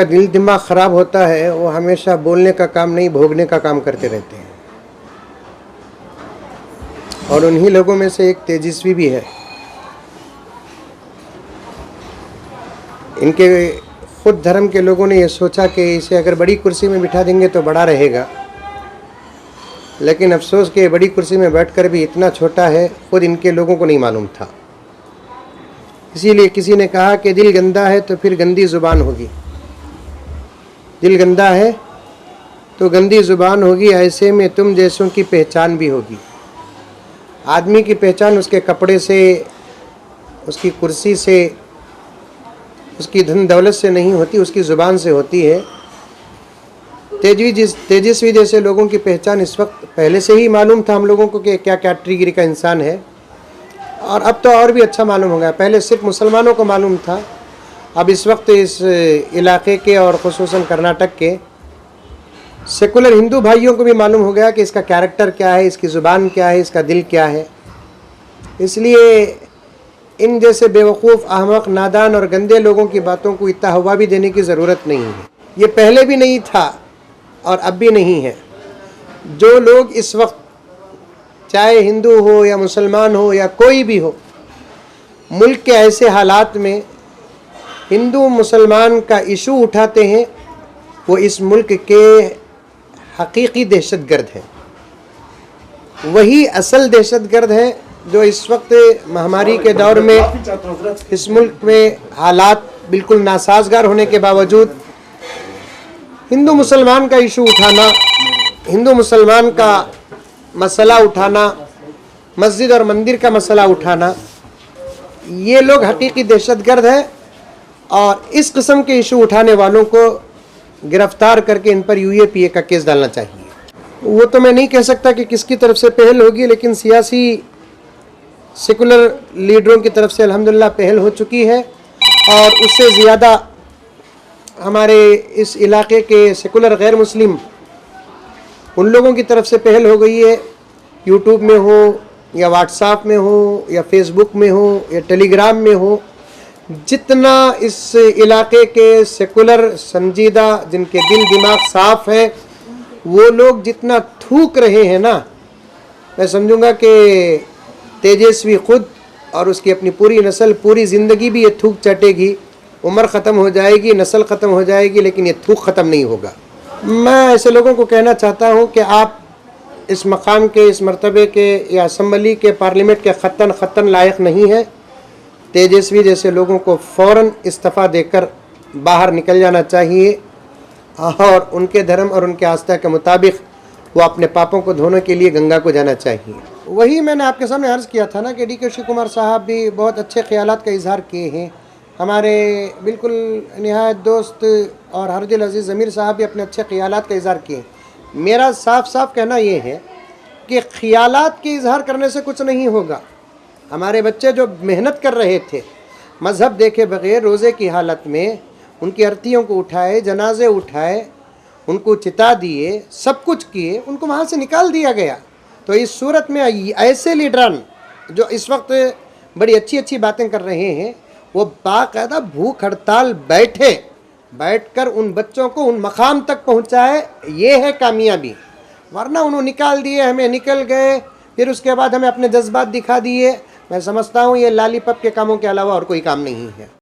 जिनका दिल दिमाग ख़राब होता है वो हमेशा बोलने का काम नहीं भोगने का काम करते रहते हैं, और उन्हीं लोगों में से एक तेजस्वी भी है। इनके खुद धर्म के लोगों ने ये सोचा कि इसे अगर बड़ी कुर्सी में बिठा देंगे तो बड़ा रहेगा, लेकिन अफसोस कि बड़ी कुर्सी में बैठकर भी इतना छोटा है, खुद इनके लोगों को नहीं मालूम था। इसीलिए किसी ने कहा कि दिल गंदा है तो फिर गंदी ज़ुबान होगी, दिल गंदा है तो गंदी ज़ुबान होगी, ऐसे में तुम जैसों की पहचान भी होगी। आदमी की पहचान उसके कपड़े से, उसकी कुर्सी से, उसकी धन दौलत से नहीं होती, उसकी ज़ुबान से होती है। तेजस्वी जैसे लोगों की पहचान इस वक्त पहले से ही मालूम था हम लोगों को कि क्या कैटेगरी का इंसान है, और अब तो और भी अच्छा मालूम हो गया। पहले सिर्फ मुसलमानों को मालूम था, अब इस वक्त इस इलाके के और ख़ुसूसन कर्नाटक के सेकुलर हिंदू भाइयों को भी मालूम हो गया कि इसका कैरेक्टर क्या है, इसकी ज़ुबान क्या है, इसका दिल क्या है। इसलिए इन जैसे बेवकूफ़, अहमक, नादान और गंदे लोगों की बातों को इतना हवा भी देने की ज़रूरत नहीं है। ये पहले भी नहीं था और अब भी नहीं है। जो लोग इस वक्त, चाहे हिंदू हो या मुसलमान हो या कोई भी हो, मुल्क के ऐसे हालात में हिंदू मुसलमान का इशू उठाते हैं, वो इस मुल्क के हकीकी दहशतगर्द हैं। वही असल दहशतगर्द हैं जो इस वक्त महामारी के दौर में इस मुल्क में हालात बिल्कुल नासाजगार होने के बावजूद हिंदू मुसलमान का इशू उठाना, हिंदू मुसलमान का मसला उठाना, मस्जिद और मंदिर का मसला उठाना, ये लोग हकीकी दहशतगर्द हैं। और इस किस्म के इशू उठाने वालों को गिरफ्तार करके इन पर UAPA का केस डालना चाहिए। वो तो मैं नहीं कह सकता कि किसकी तरफ से पहल होगी, लेकिन सियासी सेकुलर लीडरों की तरफ से अल्हम्दुलिल्लाह पहल हो चुकी है, और उससे ज़्यादा हमारे इस इलाके के सेकुलर गैर मुस्लिम उन लोगों की तरफ से पहल हो गई है। यूट्यूब में हो या व्हाट्सएप में हो या फेसबुक में हो या टेलीग्राम में हो, जितना इस इलाके के सेकुलर संजीदा, जिनके दिल दिमाग साफ है, वो लोग जितना थूक रहे हैं ना, मैं समझूंगा कि तेजस्वी खुद और उसकी अपनी पूरी नस्ल पूरी ज़िंदगी भी ये थूक चटेगी। उम्र ख़त्म हो जाएगी, नस्ल ख़त्म हो जाएगी, लेकिन ये थूक ख़त्म नहीं होगा। मैं ऐसे लोगों को कहना चाहता हूँ कि आप इस मकाम के, इस मर्तबे के या असम्बली के, पार्लियामेंट के ख़त्तन लायक नहीं है। तेजस्वी जैसे लोगों को फ़ौरन इस्तीफ़ा देकर बाहर निकल जाना चाहिए, और उनके धर्म और उनके आस्था के मुताबिक वो अपने पापों को धोने के लिए गंगा को जाना चाहिए। वही मैंने आपके सामने अर्ज़ किया था ना कि DK शिव कुमार साहब भी बहुत अच्छे ख्यालात का इजहार किए हैं। हमारे बिल्कुल निहायत दोस्त और हरदिल अज़ीज़ ज़मीर साहब भी अपने अच्छे ख्यालात का इजहार किए। मेरा साफ साफ कहना ये है कि ख्यालात के इजहार करने से कुछ नहीं होगा। हमारे बच्चे जो मेहनत कर रहे थे, मज़हब देखे बग़ैर रोज़े की हालत में, उनकी अर्थियों को उठाए, जनाजे उठाए, उनको चिता दिए, सब कुछ किए, उनको वहाँ से निकाल दिया गया। तो इस सूरत में ऐसे लीडरान जो इस वक्त बड़ी अच्छी अच्छी बातें कर रहे हैं, वो बाकायदा भूख हड़ताल बैठकर उन बच्चों को उन मकाम तक पहुँचाए, ये है कामयाबी। वरना उन्होंने निकाल दिए, हमें निकल गए, फिर उसके बाद हमें अपने जज्बात दिखा दिए। मैं समझता हूँ ये लालीपप के कामों के अलावा और कोई काम नहीं है।